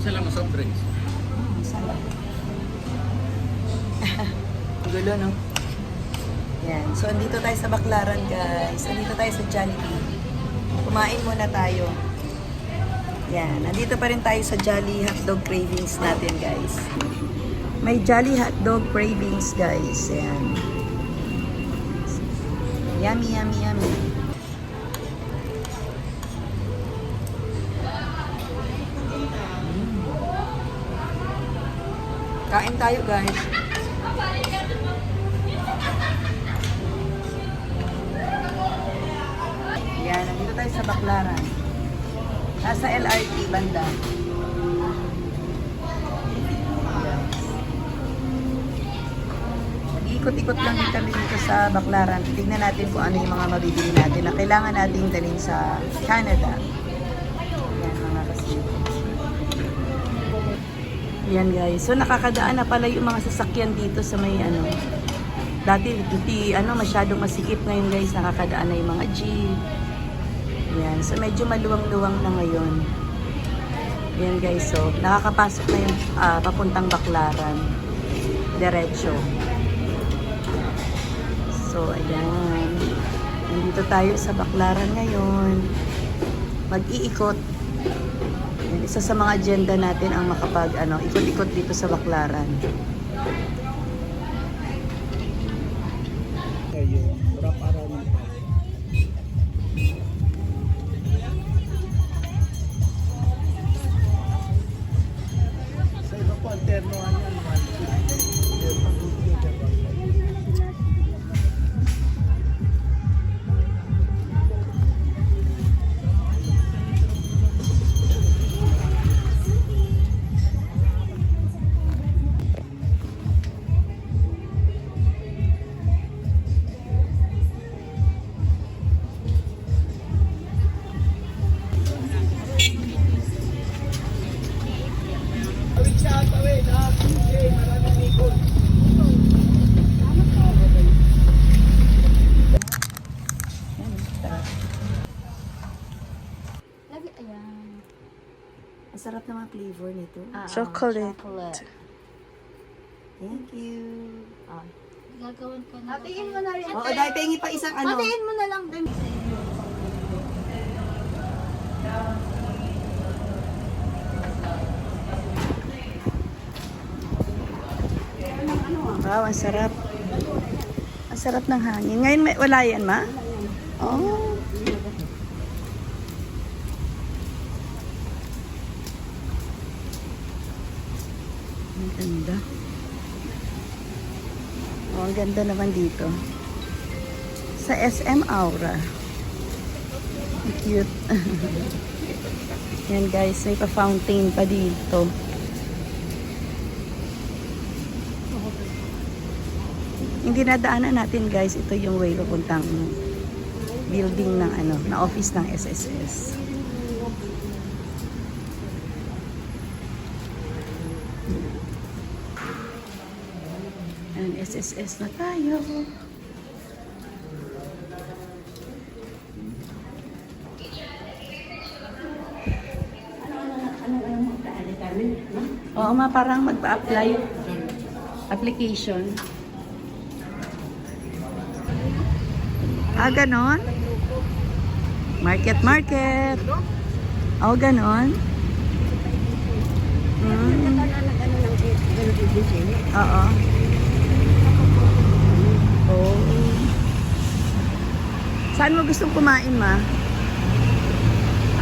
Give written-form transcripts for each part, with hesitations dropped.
isa lang na soft drinks. Gulo, no? Yan. So, andito tayo sa Baclaran, guys. Andito tayo sa Jollibee. Kumain muna tayo. Yan. Andito pa rin tayo sa Jolly Hotdog Cravings natin, guys. May Jolly Hotdog Cravings, guys. Yan. Yummy, yummy, yummy. Kain tayo, guys. Yan, nandito tayo sa Baclaran. Nasa LRT banda. Ikot-ikot lang din kami dito sa Baclaran. Tignan natin kung ano yung mga mabibili natin na kailangan nating dalhin sa Canada. Yan, mga kasito. Yan, guys. So, nakakadaan na pala yung mga sasakyan dito sa may ano. Dati, masyadong masikip ngayon, guys. Nakakadaan na yung mga jeep. Yan. So, medyo maluwang-luwang na ngayon. Yan, guys. So, nakakapasok na yung papuntang Baclaran. Diretso. So, ayan. Nandito tayo sa Baclaran ngayon. Mag-iikot. Yan, isa sa mga agenda natin ang makapag, ikot-ikot dito sa Baclaran. Ayun, wrap around. Sa iba po, alternoan yan. Ang sarap ng mga flavor nito. Chocolate. Thank you. Gagawin ko na. Hatiin mo na rin. Oo, dahil pengi pa isang ano. Hatiin mo na lang din. Wow, ang sarap. Ang sarap ng hangin. Ngayon wala yan, ma? Oh. Ang ganda. Oh, ang ganda naman dito. Sa SM Aura. Ang cute. Yan, guys, may pa-fountain pa dito. Yung dinadaanan natin, guys, ito yung way papuntang building ng na office ng SSS. And SSS na tayo. Oo, parang mag-apply application. Ganon? Market. Ganon? Oo. Oh. Saan mo gustong kumain, ma?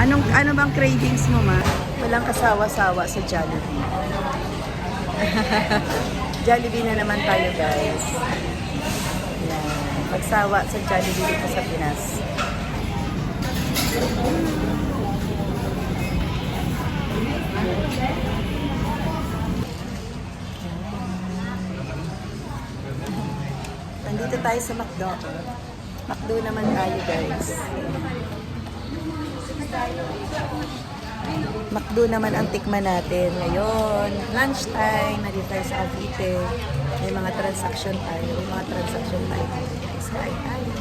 Ano bang cravings mo, ma? Walang kasawa-sawa sa Jollibee. Jollibee na naman tayo, guys. Yan. Magsawa sa Jollibee dito sa Pinas. Nandito tayo sa McDo. McDo naman tayo, guys. McDo naman ang tikman natin ngayon. Lunchtime, nandito tayo sa Cavite. May mga transaction tayo. May mga transaction tayo. Kain tayo.